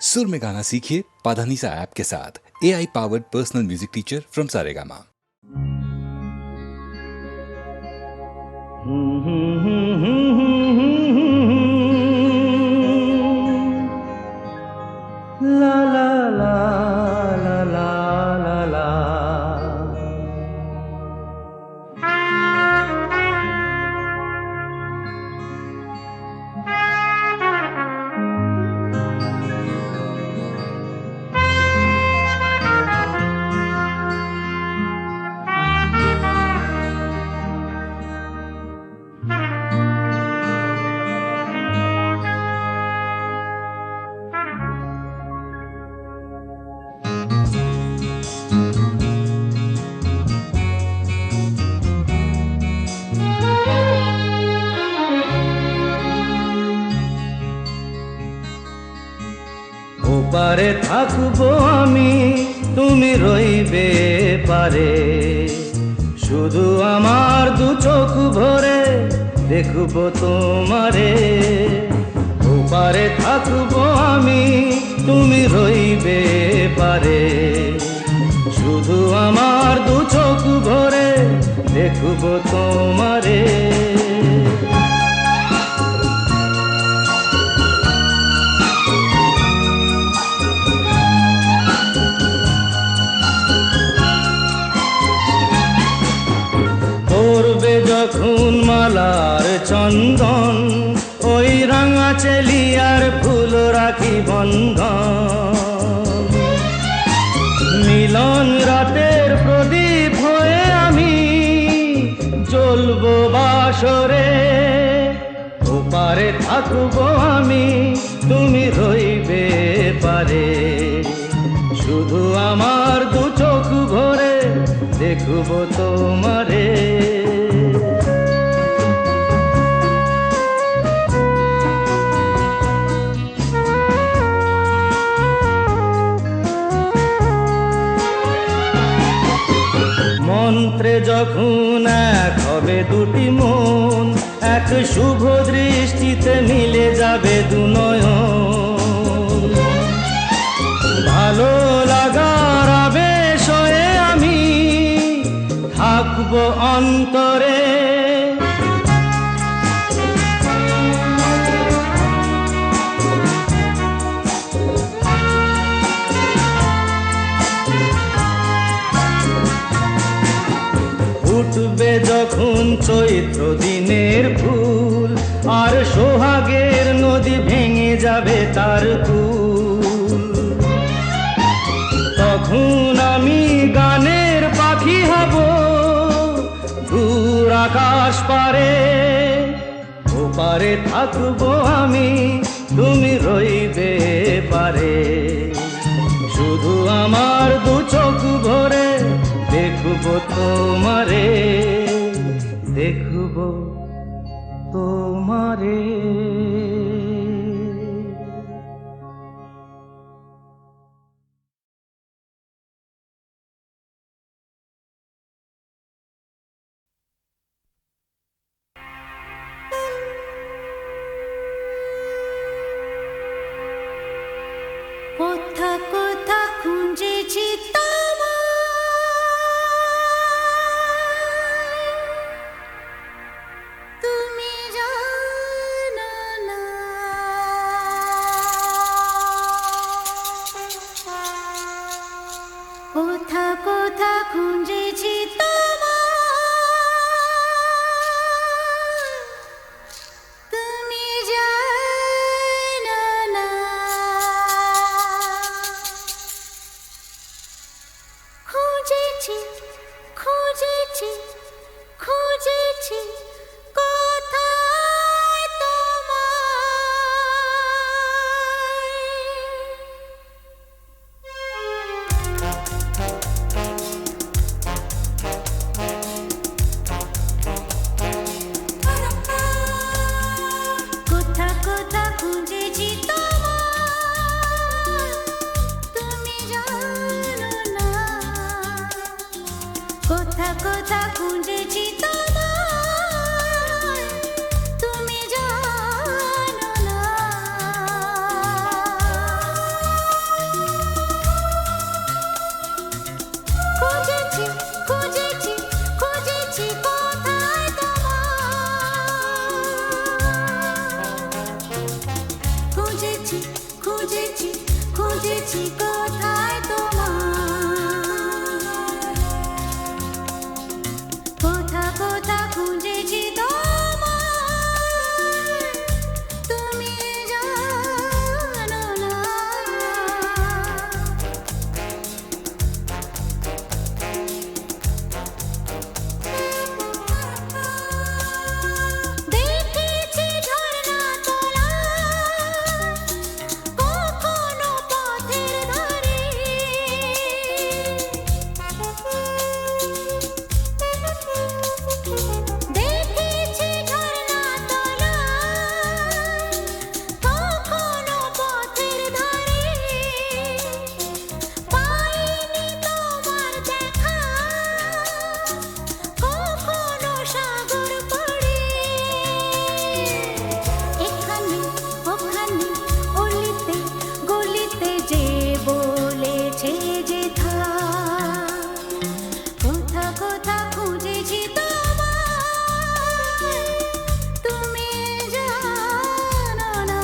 सुर में गाना सीखिए पाधानीसा ऐप के साथ। AI powered personal music teacher from Saregama. ला ला ला ला ला ला ला। ওপারে থাকবো আমি, তুমি রইবে পারে, শুধু আমার দু চোখ ভরে দেখবো তোমারে। ওপারে থাকবো আমি, তুমি রইবে পারে, শুধু আমার দু চোখ ভরে দেখবো তোমারে। পড়বে যখন মালার চন্দন, ওই রাঙা চেলিয়ার ফুল রাখি বন্ধন। মিলন রাতের প্রদীপ হয়ে আমি জ্বলবো বাসরে। ওপারে থাকবো আমি, তুমি রইবে পারে, শুধু আমার দু চোখ ভরে দেখবো তোমারে। মন্ত্রে যখন এক হবে দুটি মন, এক শুভ দৃষ্টিতে মিলে যাবে দু নয়ন। ভালো লাগার আবেশ হয়ে আমি থাকবো অন্তরে। উঠবে যখন চৈত্র দিনের ফুল, আর সোহাগের নদী ভেঙে যাবে তার কুল। তখন আমি গানের পাখি হব দূর আকাশ পারে। ওপারে থাকবো আমি, তুমি রইবে পারে, শুধু আমার দু চোখ ভরে দেখবো তোমারে, দেখবো তোমারে। কোথা কোথা খুঁজেছি তুমি জানো না। কোথা কোথা খুঁজেছি তুমি জানো না। খুঁজেছি খুঁজেছি খুঁজেছি কোথায় তোমায়। খুঁজেছি খুঁজেছি কোথায় তোমার কোথা কোথা খুঁজেছি তোমার তুমি জানো না দেখেছি ঝর্ণা তলা কখনো পথের ধারে দেখেছি ঝর্ণা তলা কখনো পথের ধারে পাইনি তোমার দেখা কখনো সাগর পাড়ে এখানে ওখানে অলিতে গলিতে যে বলেছে যে কোথা কোথা খুঁজেছি তোমায় তুমি জানো না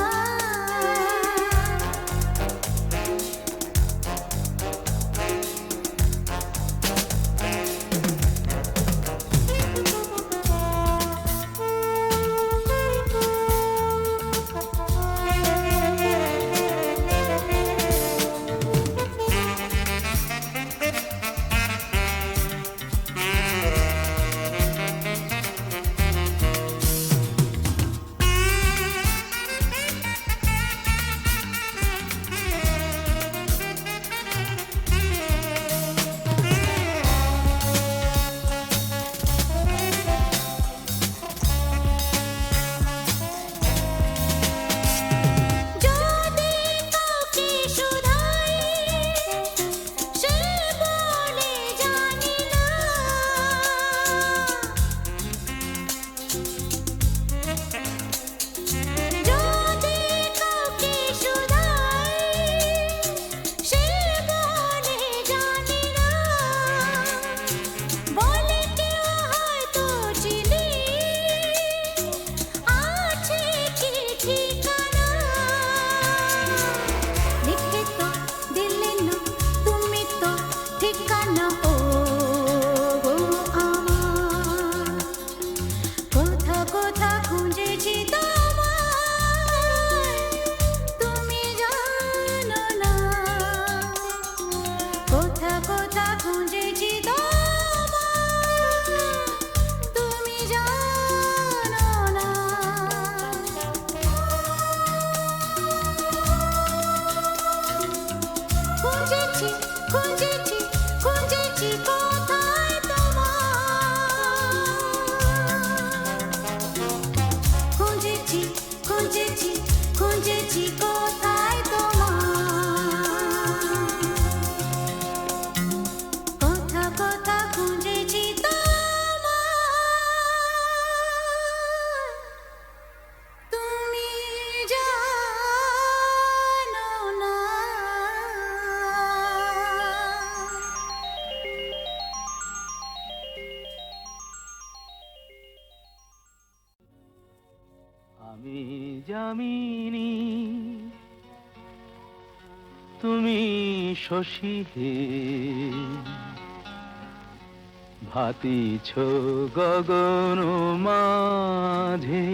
যদি কাউকে শুধাই সে বলে জানি না যদি কাউকে শুধাই সে বলে জানি না বলে কেউ হয়তো চিনি আছে কি ঠিকানা লিখে তো দিলে না তুমি তো ঠিকানা ও গো আমার কোথা কোথা খুঁজেছি তোমায় তুমি জানো না কোথা কোথা খুঁজেছি তোমায় তুমি জানো না খুঁজেছি খুঁজেছি খুঁজেছি কোথায় তোমার খুঁজেছি খুঁজেছি খুঁজেছি কোথায় তোমার কোথা কোথা খুঁজেছি তোমার তুমি জানো না আমি যামিনী তুমি শশী হে ভাতিছ গগন মাঝে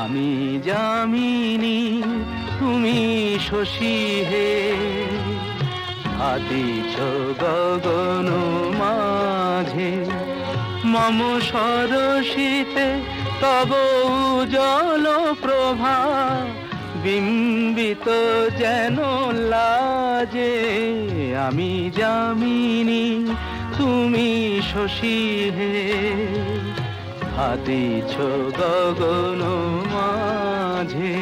আমি যামিনী তুমি শশী হে ভাতিছ গগন মাঝে মম সরসিতে তব উজ্জ্বল প্রভা বিম্বিত যেন লাজে আমি যামিনী তুমি শশী হে ভাতিছ গগন মাঝে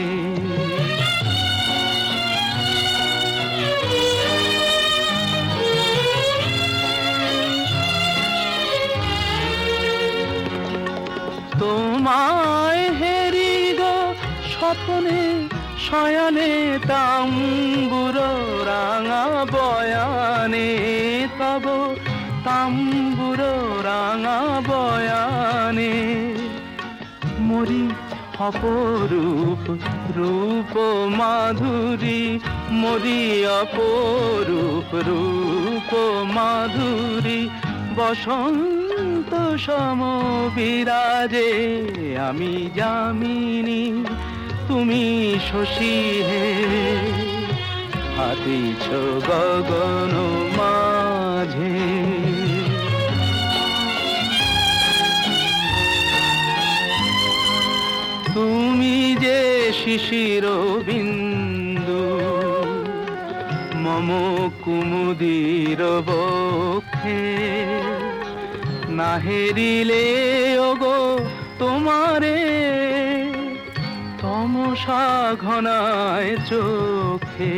তোমায় হেরি গো স্বপ্নে শয়নে তাম্বুর রাঙা বয়ানে তব তাম্বুর রাঙা বয়ানে মরি অপরূপ রূপ মাধুরী মরি অপরূপ রূপ মাধুরী বসন্ত সম বিরাজে আমি যামিনী তুমি শশী হে হাতিছ গগন মাঝে তুমি যে শিশির বিন্দু মম কুমুদির বক্ষে না হেরিলে ওগো তোমারে তমসা ঘনায় চোখে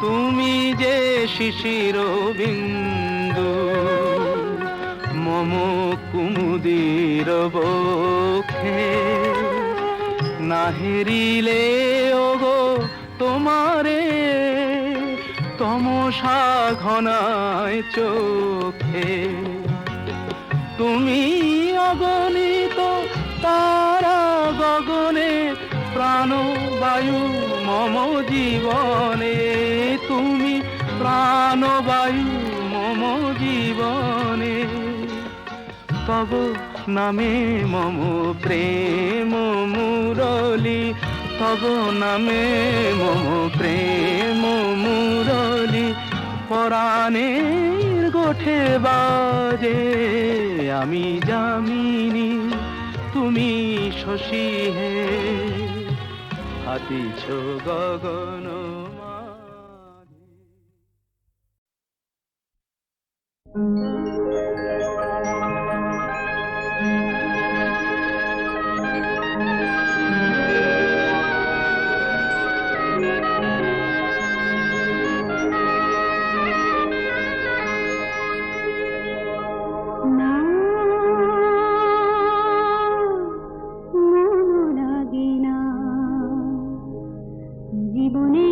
তুমি যে শিশির বিন্দু মম কুমুদির বক্ষে না হেরিলে ওগো তোমারে তমসা ঘনায় চোখে তুমি অগণিত তারা গগনে প্রাণবায়ু মম জীবনে তুমি প্রাণবায়ু মম জীবনে তব নামে মম প্রেম মুরলি তব নামে মম প্রেম মুরলি পরাণের গোঠে বাজে আমি যামিনী তুমি শশী হে হাতিছ গগন জীবনে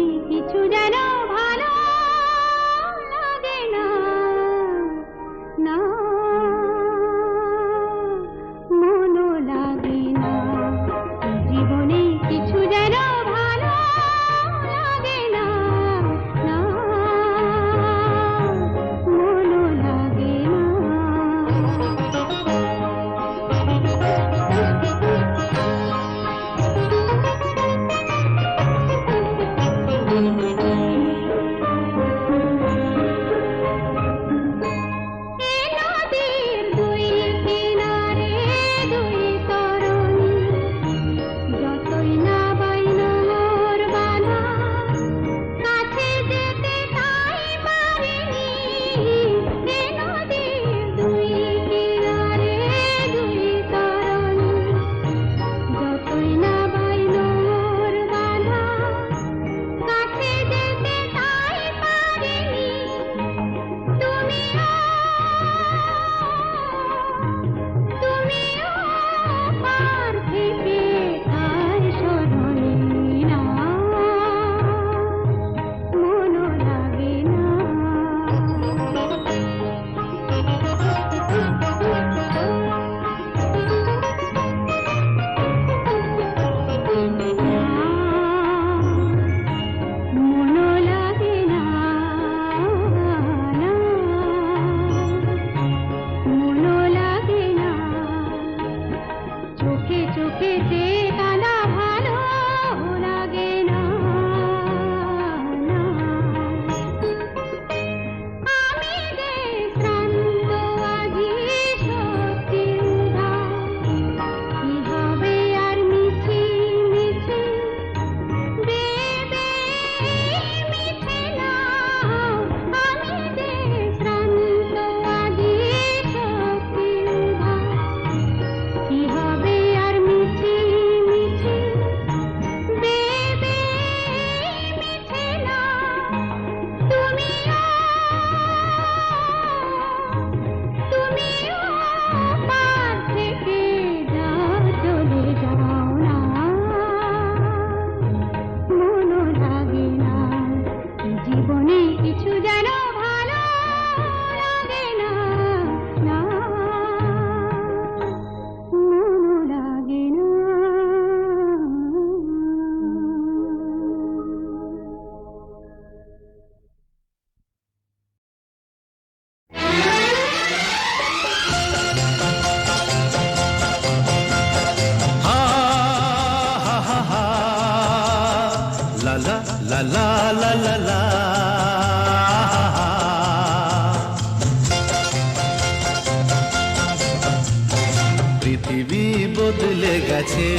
পৃথিবী বদলে গেছে,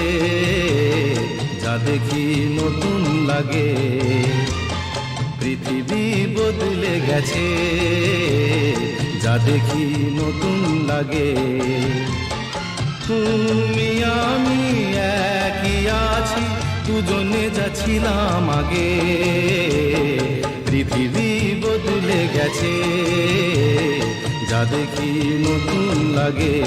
যা দেখি নতুন লাগে। পৃথিবী বদলে গেছে, যা দেখি নতুন লাগে। তুমি আমি একই আছি, দুজনে যাচ্ছিলাম আগে। পৃথিবী বদলে গেছে, যা দেখি নতুন লাগে।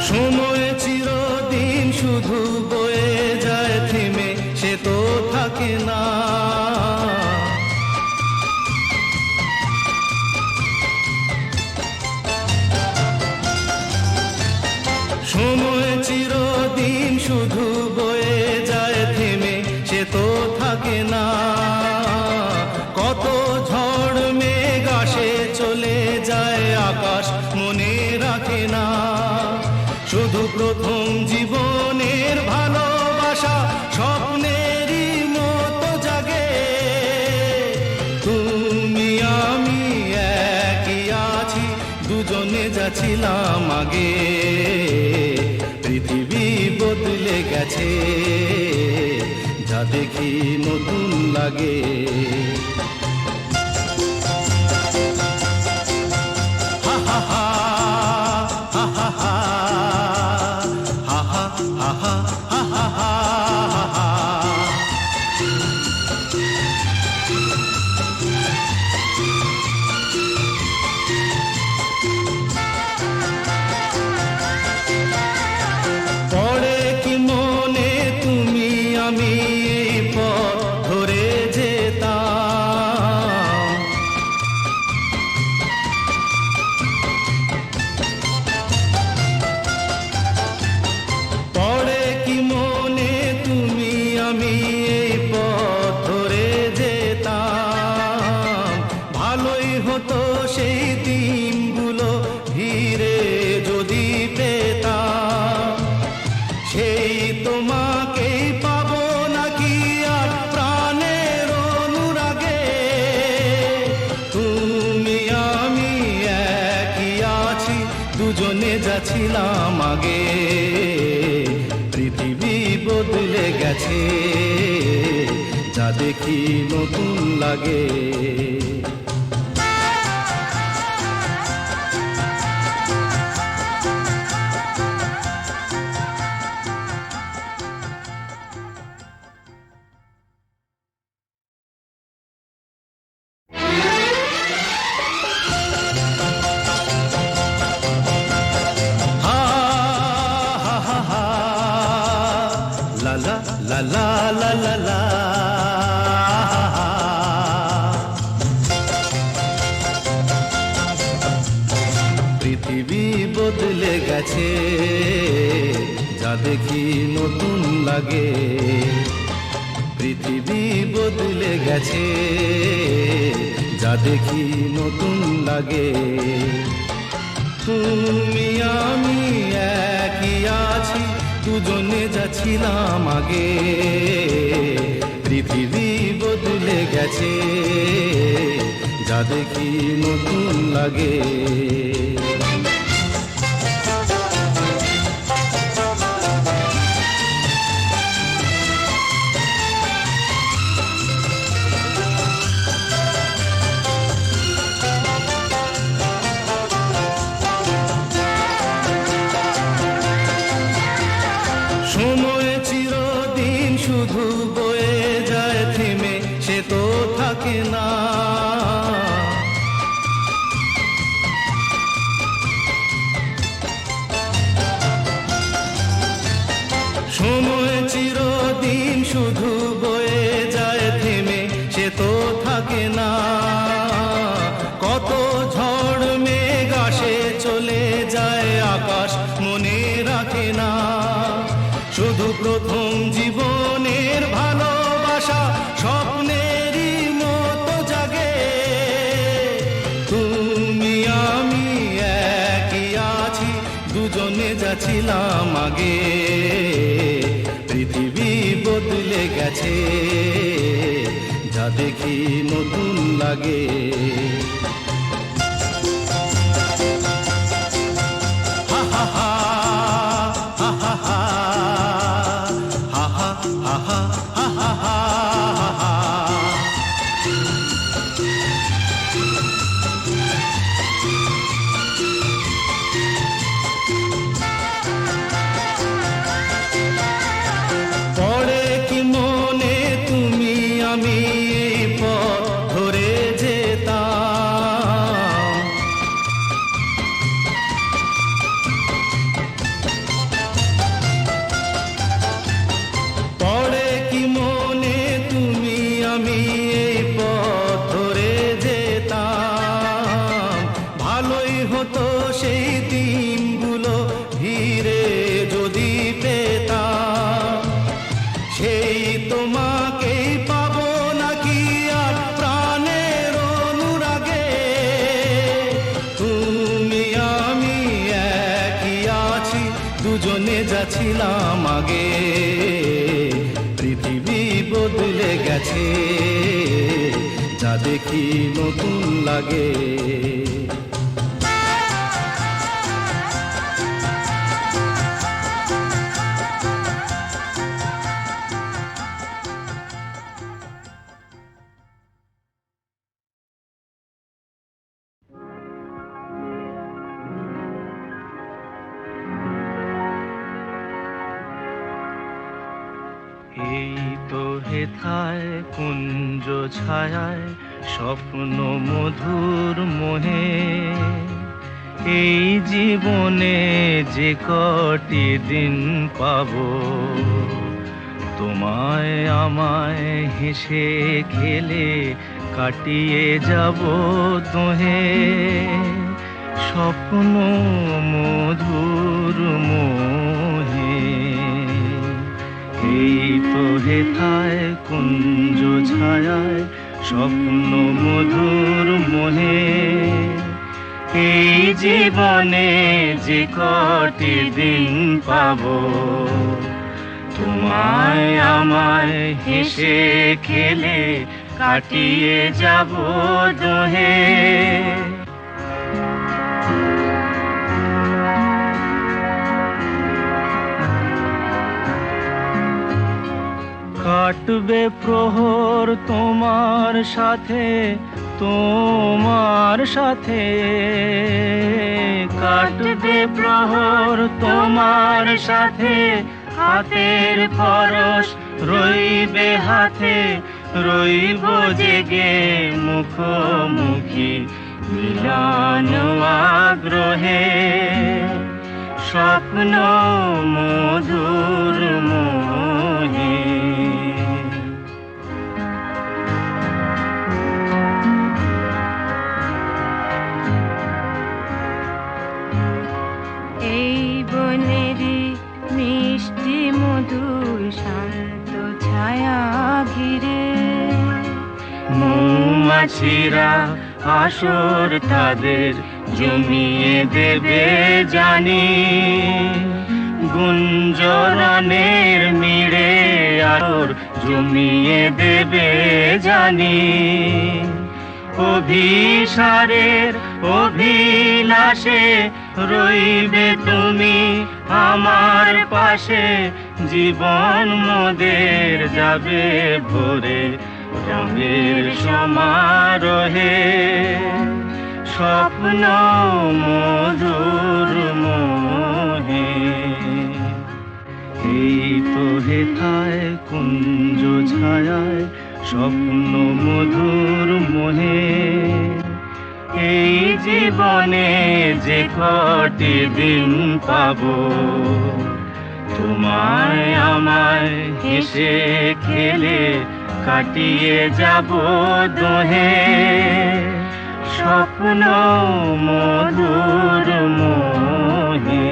সময় চিরদিন শুধু বয়ে যায় থেমে, সে তো থাকে না। সময় চিরদিন শুধু বয়ে যায় থেমে, সে তো থাকে না। কত ঝড় মেঘ আসে চলে যায়, আকাশ মনে রাখে না। শুধু প্রথম জীবনের ভালোবাসা স্বপ্নেরই মতো জাগে। তুমি আমি একই আছি, দুজনে যাচ্ছিলাম আগে। পৃথিবী বদলে গেছে, যা দেখি নতুন লাগে। হা হা হা হা হা হা হা হা হা হা হা। পড়ে কি মনে তুমি আমি এই পথ ধরে যেতাম। পড়ে কি মনে তুমি আমি এই পথ ধরে যেতাম। ভালোই হতো সেই দিনগুলো ধীরে যদি পেতাম। সেই তোমাকেই পাবো নাকি আর প্রাণের অনুরাগে। তুমি আমি একই আছি, দুজনে যাচ্ছিলাম আগে। পৃথিবী বদলে গেছে, যা দেখি নতুন লাগে। হা হা হা হা লা লা লা লা লা লা লা। পৃথিবী বদলে গেছে, যা দেখি নতুন লাগে। পৃথিবী বদলে গেছে, যা দেখি নতুন লাগে। তুমি আমি একই আছি, দুজনে যাচ্ছিলাম আগে। পৃথিবী বদলে গেছে, যা দেখি নতুন লাগে। সময় চিরদিন শুধু বয়ে যায় থেমে, সে তো থাকে না। সময় চিরদিন শুধু বয়ে যায় থেমে, সে তো থাকে না। কত ঝড় মেঘ আসে চলে যায়, আকাশ মনে রাখে না। শুধু প্রথম জীবনের ভালোবাসা স্বপ্নেরই মতো জাগে। তুমি দুজনে যাচ্ছিলাম আগে, পৃথিবী বদলে গেছে, যা দেখি নতুন লাগে। হা হা হা হা হা হা হা হা হা হা হা হা। পড়ে কি মনে তুমি আমি এই পথ ধরে যেতাম, পড়ে কি মনে তুমি আমি এই পথ ধরে যেতাম। ভালোই হতো সেই দিনগুলো ধীরে যদি পেতাম, সেই তোমাকেই পাবো নাকি আর প্রাণের অনুরাগে। তুমি আমি একই আছি, দুজনে যাচ্ছিলাম আগে, পৃথিবী বদলে গেছে, যা দেখি নতুন লাগে। এই তো হেথায় কুঞ্জ ছায়ায় স্বপ্ন মধুর মোহে, এই জীবনে যে কটি দিন পাবো, তোমায় আমায় হেসে খেলে কাটিয়ে যাব দোহে, স্বপ্ন মধুর মোহে। এই তো হেথায় কুঞ্জ ছায়ায় স্বপ্ন মধুর মোহে, এই জীবনে যে কটি দিন পাবো, তোমায় আমায় হেসে খেলে কাটিয়ে যাব দোহে। কাটবে প্রহর তোমার সাথে, তোমার সাথে কাটবে প্রহর তোমার সাথে, হাতের পরশ রইবে হাতে, রইব জেগে মুখোমুখি মিলন আগ্রহে, স্বপ্ন মধুর মোহে। এই বনেরই মিষ্টি মধুর শান্ত ছায়া ঘিরে, মৌমাছিরা আসর তাদের জমিয়ে দেবে জানি, গুঞ্জরণের মিড়ে আসর জমিয়ে দেবে জানি, অভিসারের অভিলাষে রইবে তুমি আমার পাশে, জীবন মোদের যাবে ভরে রঙের সমারোহে, স্বপ্ন মধুর মোহে। এই তো হেথায় কুঞ্জ ছায়ায় স্বপ্ন মধুর মোহে, এই জীবনে যে কটি দিন পাবো, তোমায় আমায় হেসে খেলে কাটিয়ে যাব দোহে, স্বপ্ন মধুর মোহে।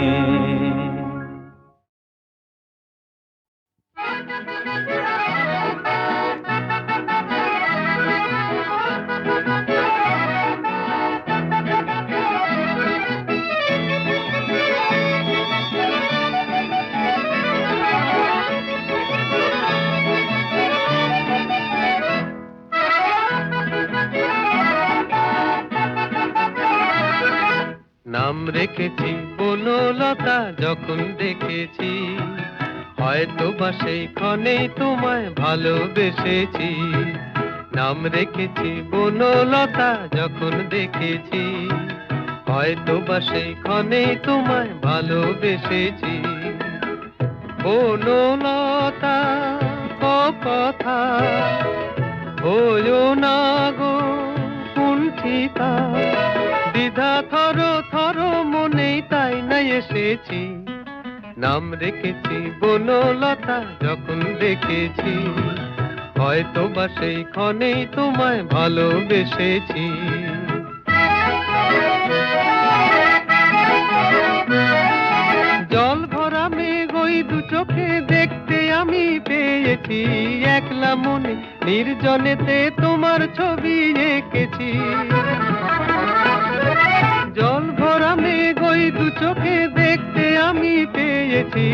নাম রেখেছি বনলতা যখন দেখেছি, হয়তো বা সেই ক্ষণেই তোমায় ভালোবেসেছি। নাম রেখেছি বনলতা যখন দেখেছি, হয়তো বা সেই ক্ষণেই তোমায় ভালোবেসেছি। বনলতা কথা হইও না গো কুণ্ঠিতা, দ্বিধা থর থর মনেই তাই না এসেছি। নাম রেখেছি বনলতা যখন দেখেছি, হয়তো বা সেই ক্ষণেই তোমায় ভালোবেসেছি। জল ভরা মেঘ ওই দু চোখে দেখতে আমি পেয়েছি, একলা মনে নির্জনেতে তোমার ছবি এঁকেছি। জল ভরা মেঘ ওই দু চোখে দেখতে আমি পেয়েছি,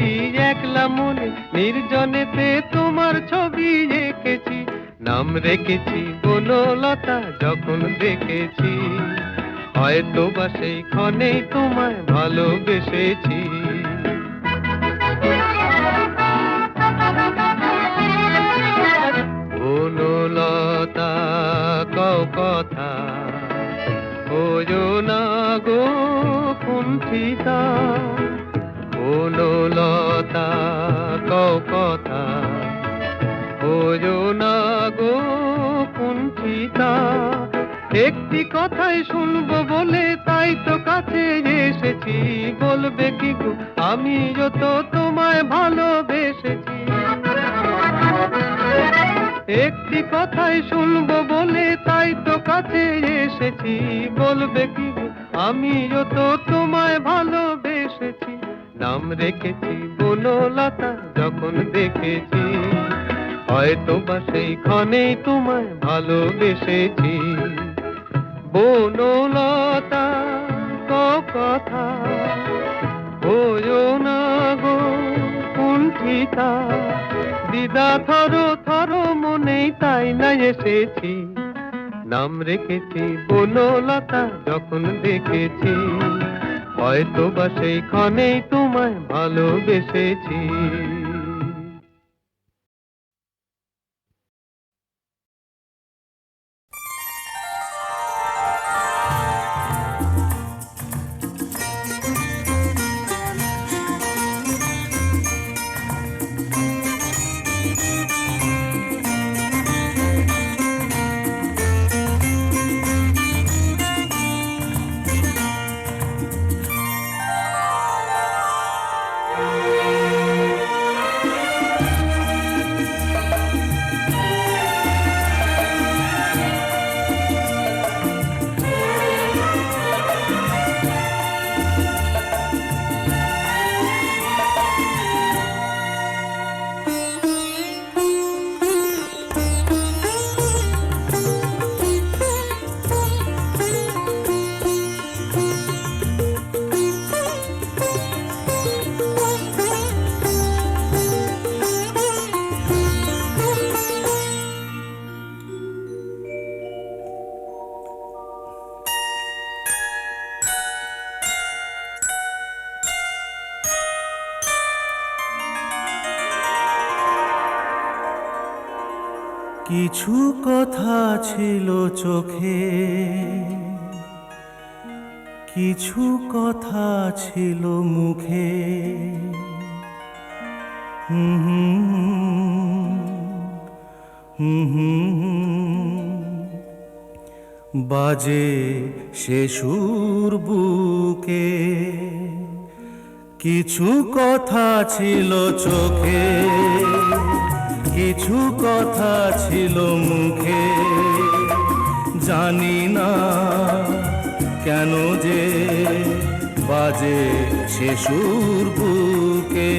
একলা মনে নির্জনেতে তোমার ছবি এঁকেছি। নাম রেখেছি বনলতা যখন দেখেছি, হয়তো বা সেই ক্ষণেই তোমায় ভালোবেসেছি। বনলতা কও কথা হইও না গো কুণ্ঠিতা, বনলতা কও কথা হইও না গো কুণ্ঠিতা। একটি কথাই শুনবো বলে তাই তো কাছে এসেছি, বলবে কি গো আমিও তো তোমায় ভালোবেসেছি। একটি কথাই শুনবো বলে তাই তো কাছে এসেছি, বলবে কি গো আমিও তো তোমায় ভালোবেসেছি। নাম রেখেছি বনলতা যখন দেখেছি, হয়তো বা সেই ক্ষণেই তোমায় ভালোবেসেছি। বনলতা কথা হইও না গো কুণ্ঠিতা, দ্বিধা থর থর মনেই তাই না এসেছি। নাম রেখেছি বনলতা যখন দেখেছি, হয়তো বা সেই ক্ষণেই তোমায় ভালোবেসেছি। কিছু কথা ছিল চোখে, কিছু কথা ছিল মুখে, বাজে সে সুর বুকে। কিছু কথা ছিল চোখে, কিছু কথা ছিল মুখে, জানি না কেন যে বাজে সে সুর বুকে।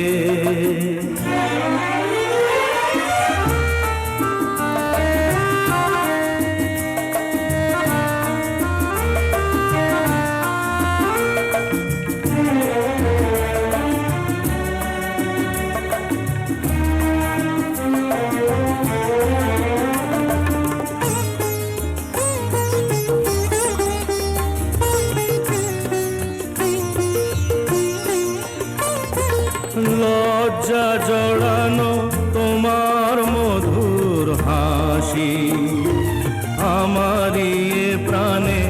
প্রাণে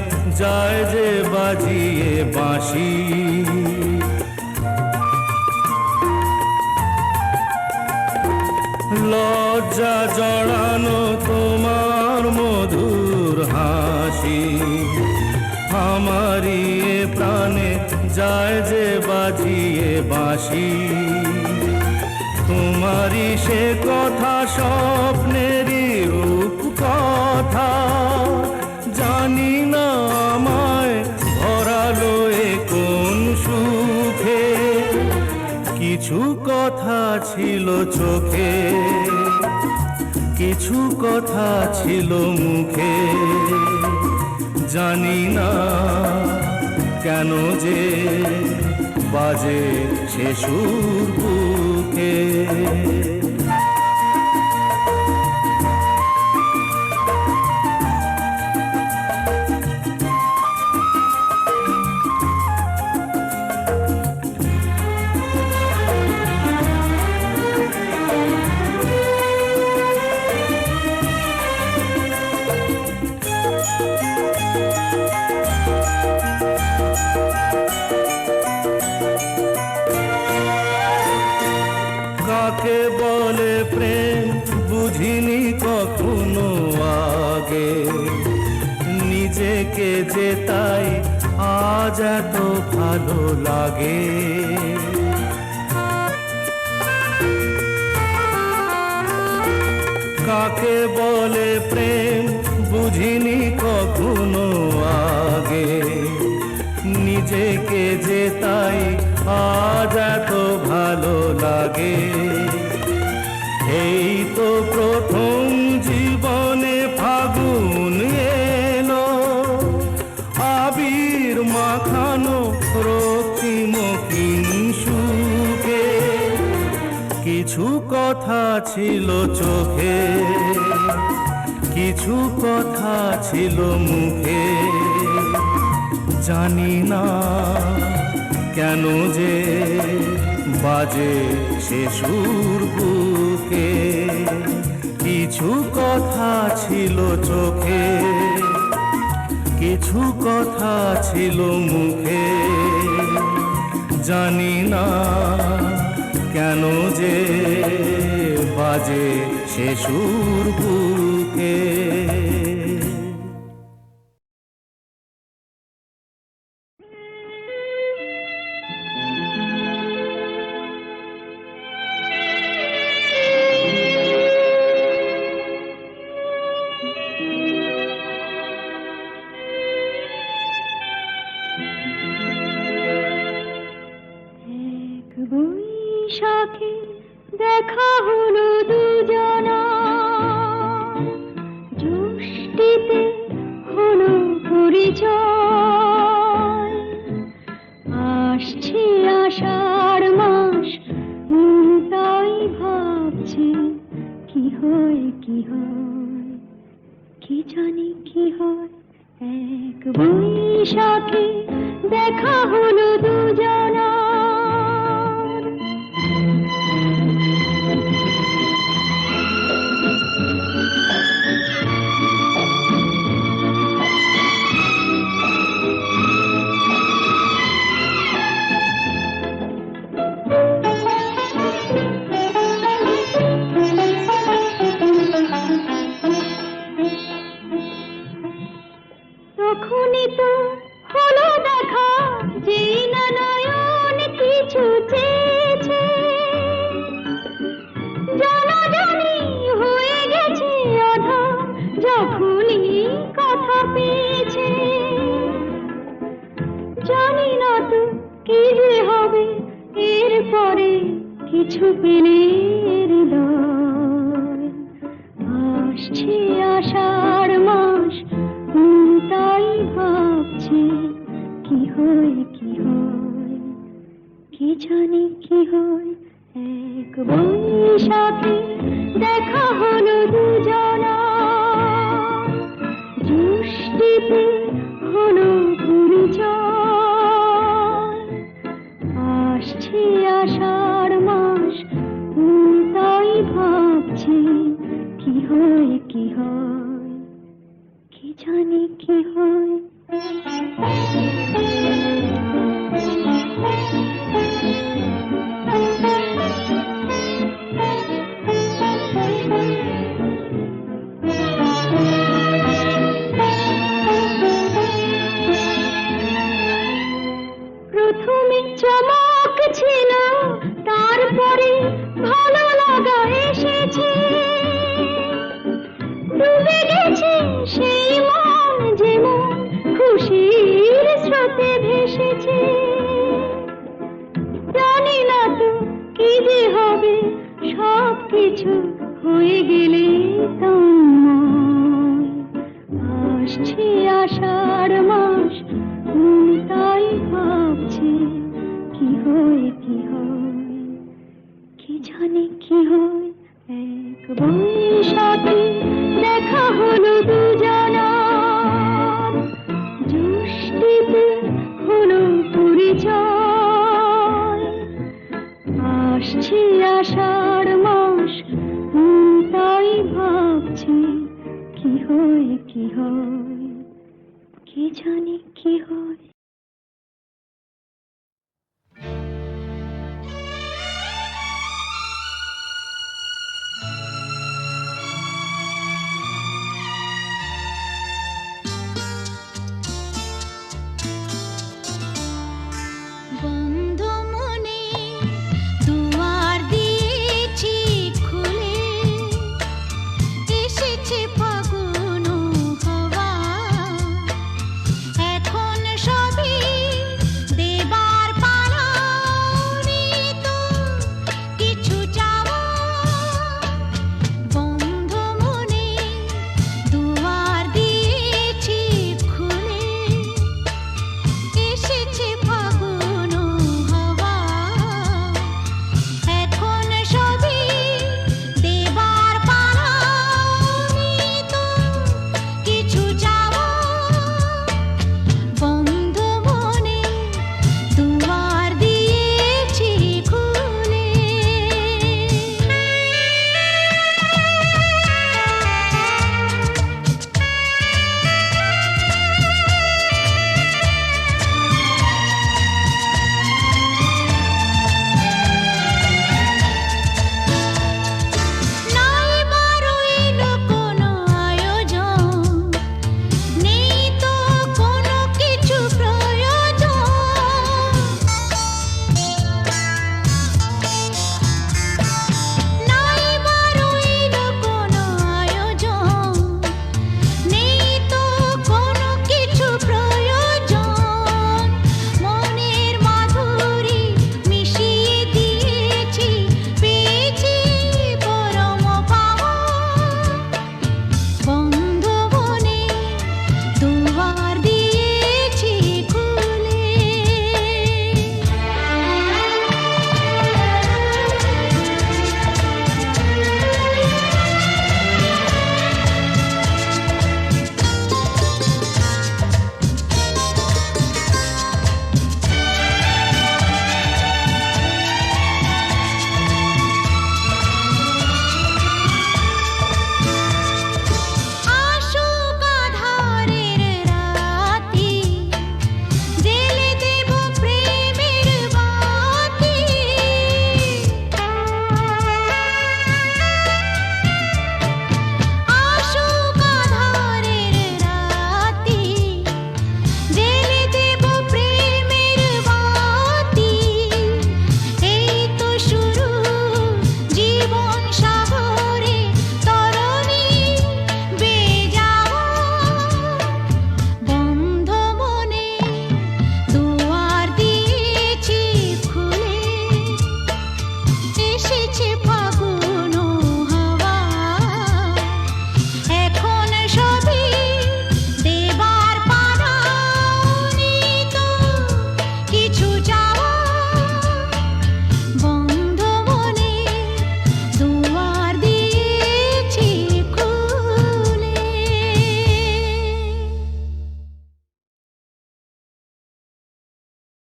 যায় যে বাজিয়ে বাঁশি। লজ্জা জড়ানো তোমার মধুর হাসি, আমারই এ প্রাণে যায় যে বাজিয়ে বাঁশি। তোমারই সে কথা স্বপ্নেরই রূপ কথা, জানি না আমায় ভরালো এ কোন সুখে। কিছু কথা ছিল চোখে, কিছু কথা ছিল মুখে, জানি না কেন যে বাজে সে সুর বুকে। কাকে বলে প্রেম বুঝিনি কখনো আগে, নিজেকে যে তাই আজ এত ভালো লাগে। কাকে বলে প্রেম বুঝিনি কখনো আগে, নিজেকে যে তাই আজ এত ভালো লাগে। এই তো প্রথম জীবনে ফাগুন এলো, আবির মাখানো রক্তিম কিংশুকে। কিছু কথা ছিল চোখে, কিছু কথা ছিল মুখে, জানি না কেন যে বাজে সে সুর বুকে। কিছু কথা ছিল চোখে, কিছু কথা ছিল মুখে, জানি না কেন যে বাজে সে সুর বুকে। বৈশাখে দেখা হলো দুজনা, জ্যৈষ্ঠীতে হলো পরিচয়। আসছে আষাঢ় মাস, তাই ভাবছি কি হয় কি হয়, কি জানি কি হয়। এক বৈশাখে দেখা হলো দুজনা, তখনই তো হলো দেখা, যে না নয়ন কিছু চেয়েছে। জানাজানি হয়ে গেছে আধা, যখনই কথা পেয়েছে। জানি না তো কি যে হবে এরপরে, কিছু পেলে হৃদয়। আসছে আষাঢ় মাস, তাই ভাবছি কি হয় কি হয়, কি জানি কি হয়। এক বৈশাখে দেখা হলো দুজনা, জ্যৈষ্ঠীতে হলো পরিচয়। আসছে আষাঢ় মাস, তাই ভাবছি কি হয় কি হয়, কি জানি কি হয়। প্রথমে চমক ছিল, তারপরে ভালো লাগা এসেছে। ডুবে গেছে সেই মন, যেমন খুশির স্রোতে ভেসেছে। জানি না তো কি যে হবে, সব কিছু হয়ে গেলে তন্ময়। আসছে আষাঢ় মাস, মন তাই ভাবছে কি হয় কি হয়, কি জানে কি হয়। এক বৈশাখী দেখা হলো দুজনার, জ্যৈষ্ঠীতে হলো পরিচয়। আসছে আষাঢ় মাস, মন তাই ভাবছে কি হয় কি হয়, কি জানি কি হয়।